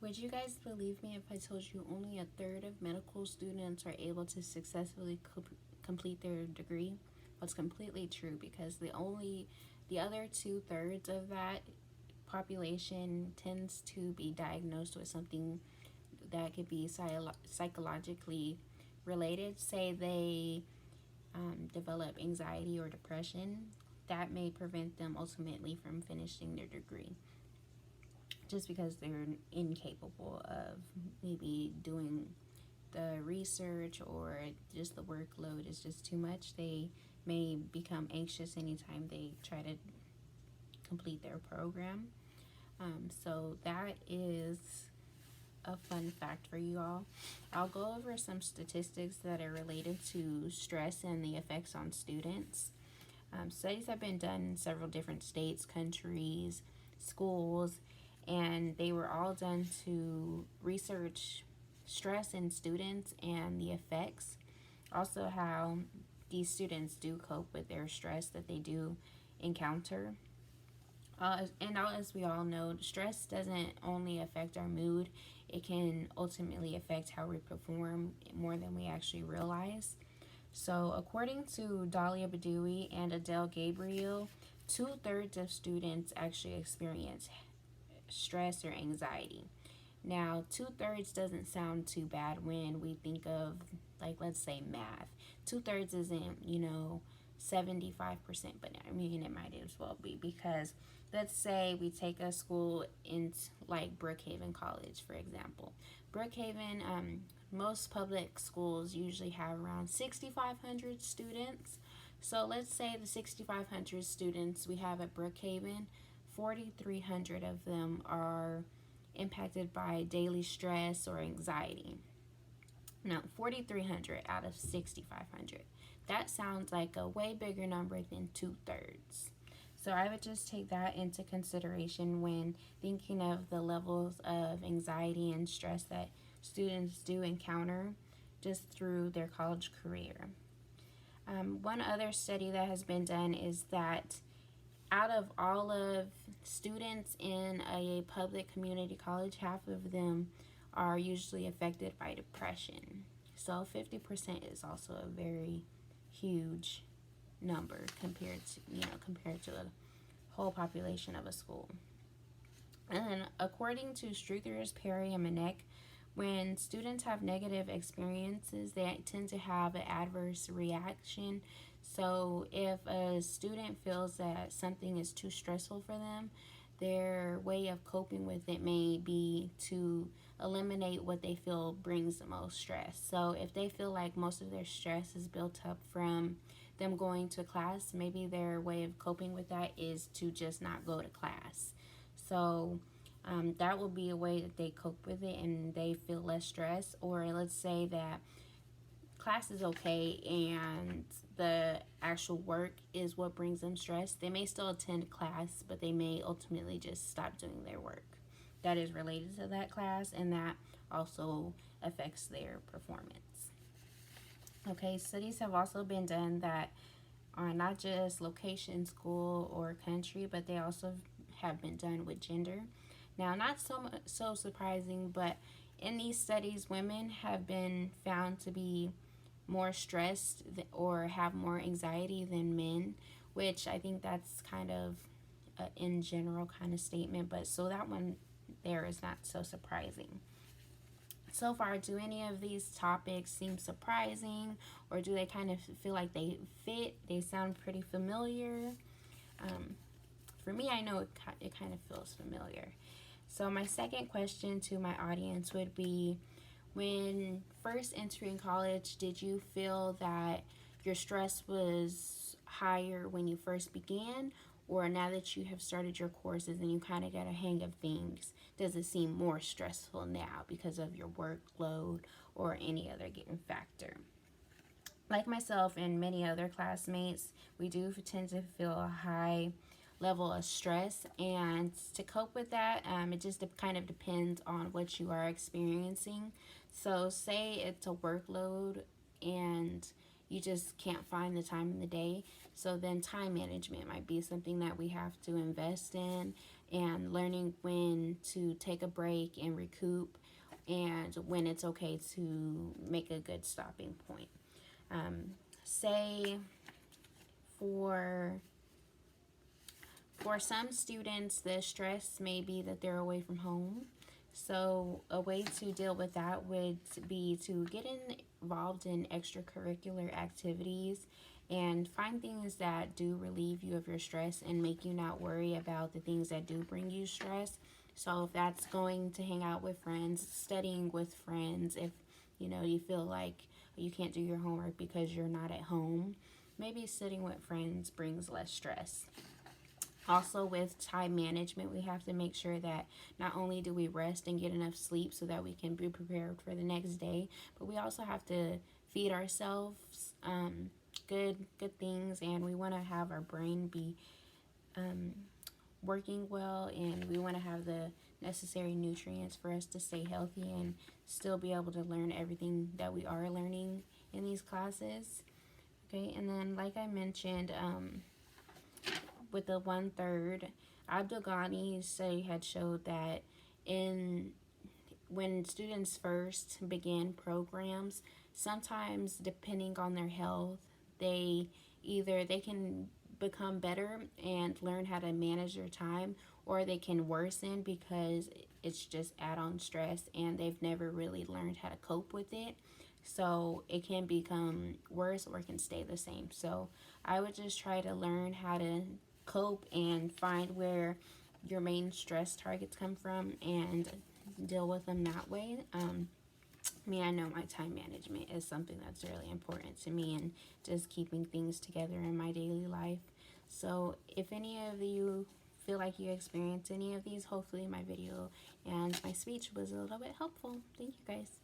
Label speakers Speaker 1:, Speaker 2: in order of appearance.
Speaker 1: Would you guys believe me if I told you only a third of medical students are able to successfully complete their degree? Well, it's completely true, because the other 2/3 of that population tends to be diagnosed with something that could be psychologically related. Say they develop anxiety or depression, that may prevent them ultimately from finishing their degree, just because they're incapable of maybe doing the research, or just the workload is just too much. They may become anxious anytime they try to complete their program. So that is a fun fact for you all. I'll go over some statistics that are related to stress and the effects on students. Studies have been done in several different states, countries, schools, and they were all done to research stress in students and the effects. Also, how these students do cope with their stress that they do encounter. And as we all know, stress doesn't only affect our mood, it can ultimately affect how we perform more than we actually realize. So, according to Dahlia Badoui and Adele Gabriel, 2/3 of students actually experience stress or anxiety. Now, 2/3 doesn't sound too bad when we think of, like, let's say math. 2/3 isn't, 75%, but I mean, it might as well be, because let's say we take a school in, like, Brookhaven College, for example. Brookhaven, most public schools usually have around 6,500 students. So let's say the 6,500 students we have at Brookhaven, 4,300 of them are impacted by daily stress or anxiety. Now, 4,300 out of 6,500. That sounds like a way bigger number than 2/3. So I would just take that into consideration when thinking of the levels of anxiety and stress that students do encounter just through their college career. One other study that has been done is that out of all of students in a public community college, half of them are usually affected by depression. So 50% is also a very huge number compared to the whole population of a school. And then, according to Struthers, Perry, and Manek, when students have negative experiences, they tend to have an adverse reaction. So if a student feels that something is too stressful for them, their way of coping with it may be to eliminate what they feel brings the most stress. So if they feel like most of their stress is built up from them going to class, maybe their way of coping with that is to just not go to class. So that will be a way that they cope with it and they feel less stress. Or let's say that class is okay and the actual work is what brings them stress. They may still attend class, but they may ultimately just stop doing their work that is related to that class, and that also affects their performance. Okay, studies have also been done that are not just location, school, or country, but they also have been done with gender. Now, not so surprising, but in these studies, women have been found to be more stressed or have more anxiety than men, which I think that's kind of a in general kind of statement, but so that one there is not so surprising. So far, do any of these topics seem surprising, or do they kind of feel like they fit? They sound pretty familiar. For me, I know it kind of feels familiar. So my second question to my audience would be, when first entering college, did you feel that your stress was higher when you first began? Or now that you have started your courses and you kind of got a hang of things, does it seem more stressful now because of your workload or any other given factor? Like myself and many other classmates, we do tend to feel a high level of stress, and to cope with that, it just kind of depends on what you are experiencing. So say it's a workload and you just can't find the time in the day, so then time management might be something that we have to invest in, and learning when to take a break and recoup, and when it's okay to make a good stopping point. Say for some students, the stress may be that they're away from home. So a way to deal with that would be to get involved in extracurricular activities and find things that do relieve you of your stress and make you not worry about the things that do bring you stress. So if that's going to hang out with friends, studying with friends, if you feel like you can't do your homework because you're not at home, maybe sitting with friends brings less stress. Also, with time management, we have to make sure that not only do we rest and get enough sleep so that we can be prepared for the next day, but we also have to feed ourselves good things, and we want to have our brain be working well, and we want to have the necessary nutrients for us to stay healthy and still be able to learn everything that we are learning in these classes. Okay, and then like I mentioned, with the 1/3, Abdul Ghani's study had showed that when students first begin programs, sometimes depending on their health, they can become better and learn how to manage their time, or they can worsen because it's just add-on stress and they've never really learned how to cope with it. So it can become worse or it can stay the same. So I would just try to learn how to cope and find where your main stress targets come from and deal with them that way. I know my time management is something that's really important to me, and just keeping things together in my daily life. So if any of you feel like you experience any of these, hopefully my video and my speech was a little bit helpful. Thank you guys.